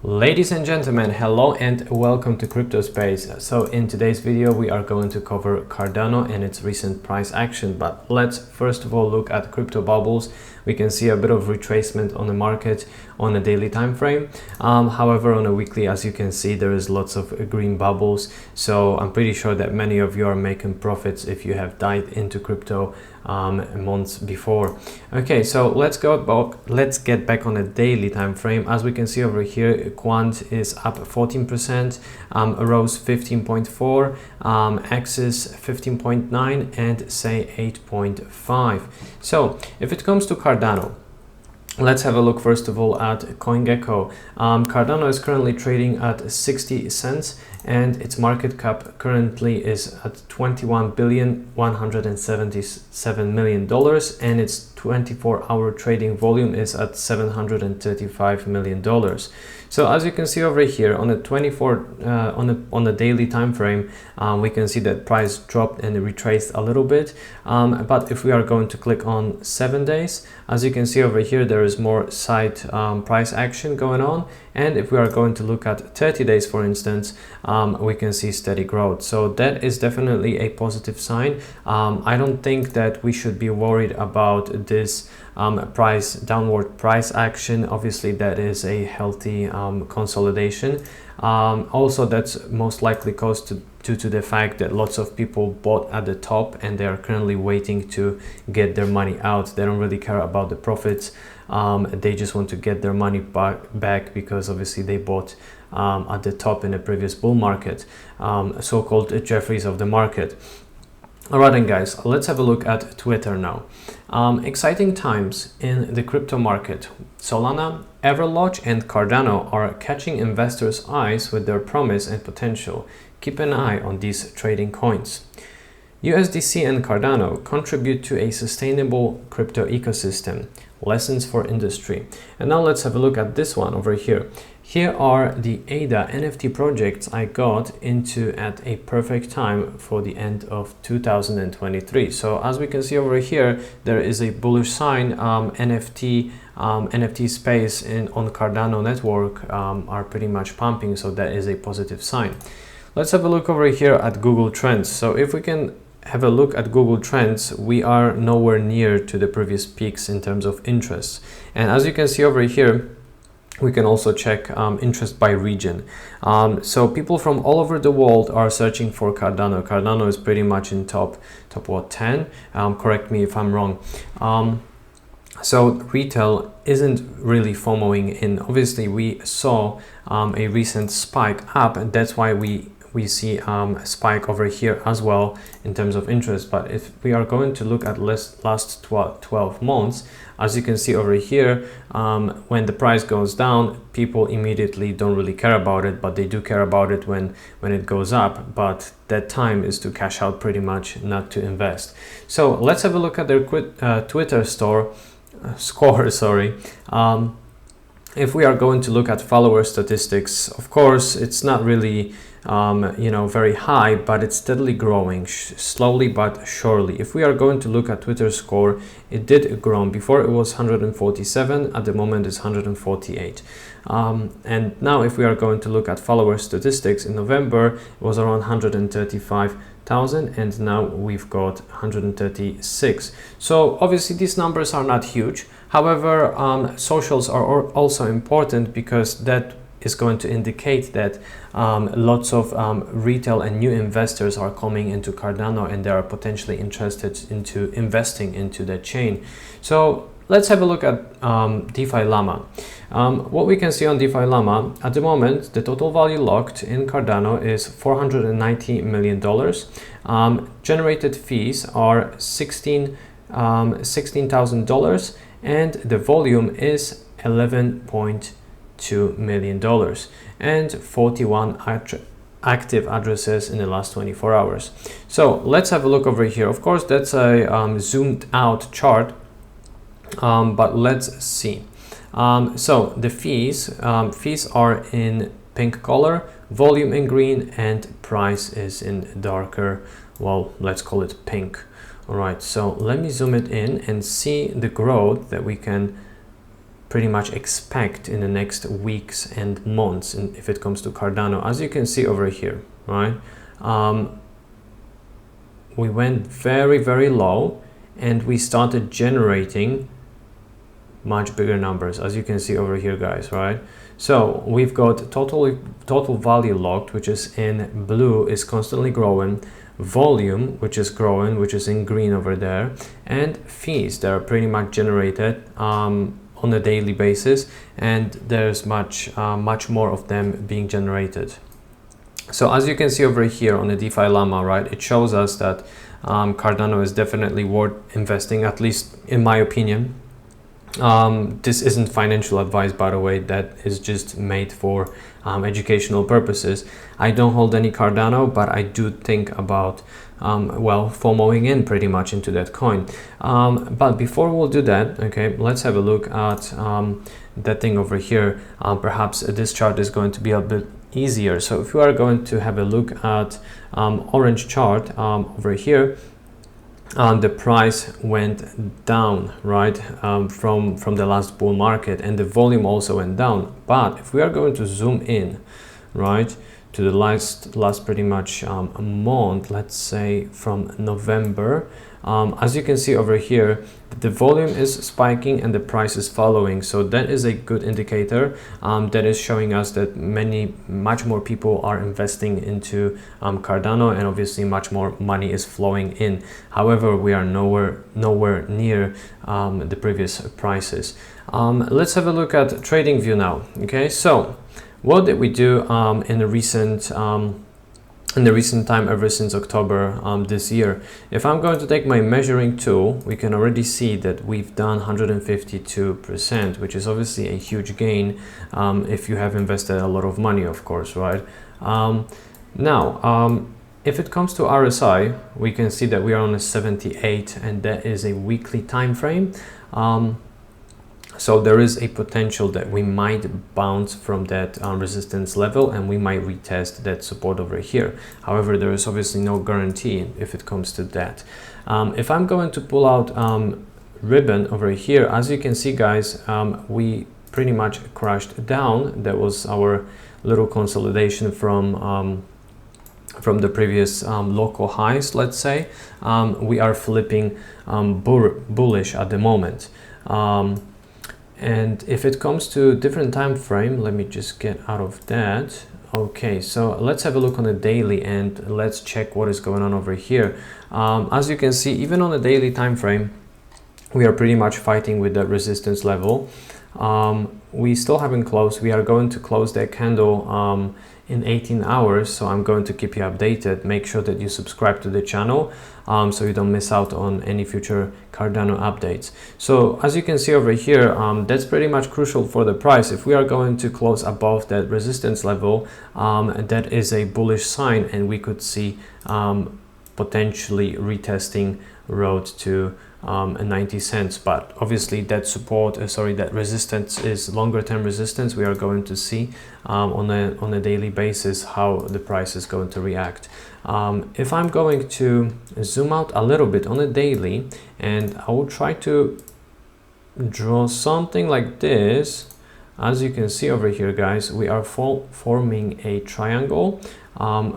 Ladies and gentlemen, hello and welcome to Crypto Space. So in today's video we are going to cover Cardano and its recent price action, but let's first of all look at crypto bubbles. We can see a bit of retracement on the market on a daily time frame. However, on a weekly, as you can see, there is lots of green bubbles, so I'm pretty sure that many of you are making profits if you have dived into crypto months before. Okay, so let's get back on a daily time frame. As we can see over here, Quant is up 14%, Rose 15.4, Axis 15.9, and Say 8.5. So if it comes to Cardano, let's have a look first of all at CoinGecko. Cardano is currently trading at 60 cents and its market cap currently is at $21,177,000,000 and its 24-hour trading volume is at $735 million. So as you can see over here on the daily time frame, we can see that price dropped and retraced a little bit. But if we are going to click on 7 days, as you can see over here, there is more side price action going on. And if we are going to look at 30 days, for instance, we can see steady growth. So that is definitely a positive sign. I don't think that we should be worried about this downward price action. Obviously, that is a healthy consolidation. Also, that's most likely caused due to the fact that lots of people bought at the top and they are currently waiting to get their money out. They don't really care about the profits. They just want to get their money back because obviously they bought at the top in the previous bull market, so-called Jeffries of the market. Alright then guys, let's have a look at Twitter now. Exciting times in the crypto market. Solana, Everlodge and Cardano are catching investors' eyes with their promise and potential. Keep an eye on these trading coins. USDC and Cardano contribute to a sustainable crypto ecosystem. Lessons for industry. And now let's have a look at this one over here. Here are the ADA NFT projects I got into at a perfect time for the end of 2023. So as we can see over here, there is a bullish sign. NFT space on Cardano network are pretty much pumping, so that is a positive sign. Let's have a look over here at Google Trends. So if we can have a look at Google Trends, we are nowhere near to the previous peaks in terms of interest. And as you can see over here, we can also check interest by region. So people from all over the world are searching for Cardano. Cardano is pretty much in top what, 10? Correct me if I'm wrong. So retail isn't really FOMOing in. Obviously, we saw a recent spike up, and that's why we see a spike over here as well in terms of interest. But if we are going to look at last 12 months, as you can see over here, when the price goes down, people immediately don't really care about it, but they do care about it when it goes up. But that time is to cash out pretty much, not to invest. So let's have a look at their Twitter score. If we are going to look at follower statistics, of course, it's not really very high, but it's steadily growing, slowly but surely. If we are going to look at Twitter score, it did grow. Before it was 147, at the moment it's 148. And now if we are going to look at follower statistics, in November it was around 135,000 and now we've got 136. So obviously these numbers are not huge. However, socials are also important because that is going to indicate that lots of retail and new investors are coming into Cardano and they are potentially interested into investing into the chain. So let's have a look at DeFi Lama. What we can see on DeFi Lama at the moment, the total value locked in Cardano is $490 million. Generated fees are $16,000 and the volume is $11.2 million and 41 active addresses in the last 24 hours. So let's have a look over here. Of course, that's a zoomed out chart, but let's see. So the fees are in pink color, volume in green, and price is in darker, well, let's call it pink. All right, so let me zoom it in and see the growth that we can pretty much expect in the next weeks and months, and if it comes to Cardano. As you can see over here, right, we went very low and we started generating much bigger numbers, as you can see over here, guys, right? So we've got total value locked, which is in blue, is constantly growing, volume, which is growing, which is in green over there, and fees that are pretty much generated on a daily basis, and there's much more of them being generated. So as you can see over here on the DeFi Lama, right, it shows us that Cardano is definitely worth investing, at least in my opinion. This isn't financial advice, by the way, that is just made for educational purposes. I don't hold any Cardano, but I do think about well, FOMOing in pretty much into that coin. But before we'll do that, okay, let's have a look at that thing over here. Perhaps this chart is going to be a bit easier. So if we are going to have a look at orange chart over here, the price went down, right, from the last bull market, and the volume also went down. But if we are going to zoom in, right, to the last pretty much a month, let's say from November, as you can see over here, the volume is spiking and the price is following. So that is a good indicator that is showing us that much more people are investing into Cardano, and obviously much more money is flowing in. However, we are nowhere near the previous prices. Let's have a look at TradingView now. Okay, so what did we do in the recent time, ever since October this year? If I'm going to take my measuring tool, we can already see that we've done 152%, which is obviously a huge gain if you have invested a lot of money, of course, right? Now, if it comes to RSI, we can see that we are on a 78, and that is a weekly time frame. So there is a potential that we might bounce from that resistance level, and we might retest that support over here. However, there is obviously no guarantee if it comes to that. If I'm going to pull out ribbon over here, as you can see, guys, we pretty much crashed down. That was our little consolidation from the previous local highs, let's say. We are flipping bullish at the moment. And if it comes to different time frame, let me just get out of that. Okay, so let's have a look on the daily and let's check what is going on over here. As you can see, even on the daily time frame, we are pretty much fighting with that resistance level. We still haven't closed. We are going to close that candle in 18 hours, so I'm going to keep you updated. Make sure that you subscribe to the channel so you don't miss out on any future Cardano updates. So as you can see over here, that's pretty much crucial for the price. If we are going to close above that resistance level, that is a bullish sign, and we could see potentially retesting road to 90 cents. But obviously that that resistance is longer term resistance. We are going to see on a daily basis how the price is going to react. If I'm going to zoom out a little bit on a daily, and I will try to draw something like this. As you can see over here, guys, we are forming a triangle,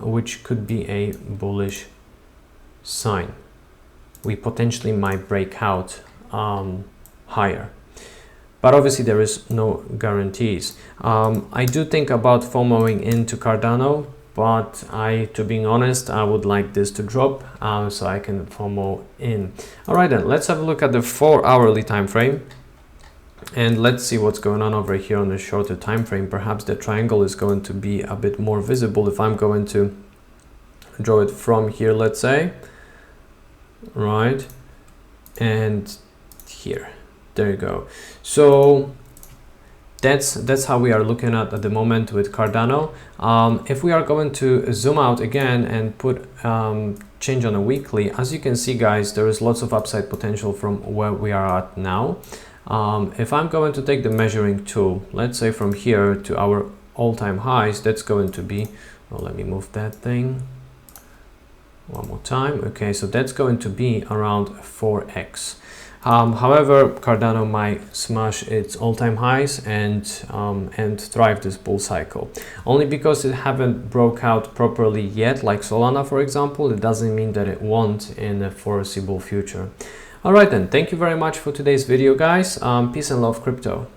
which could be a bullish sign. We potentially might break out higher, but obviously there is no guarantees. I do think about FOMOing into Cardano, but to being honest, I would like this to drop so I can FOMO in. All right, then let's have a look at the 4-hourly time frame, and let's see what's going on over here on the shorter time frame. Perhaps the triangle is going to be a bit more visible if I'm going to draw it from here, let's say. Right, and here, there you go. So that's how we are looking at the moment with Cardano. If we are going to zoom out again and put change on a weekly, as you can see, guys, there is lots of upside potential from where we are at now. If I'm going to take the measuring tool, let's say from here to our all-time highs, that's going to be, well, let me move that thing one more time. Okay, so that's going to be around 4x. However, Cardano might smash its all-time highs and thrive this bull cycle. Only because it haven't broke out properly yet, like Solana for example, it doesn't mean that it won't in the foreseeable future. Alright then, thank you very much for today's video guys. Peace and love crypto.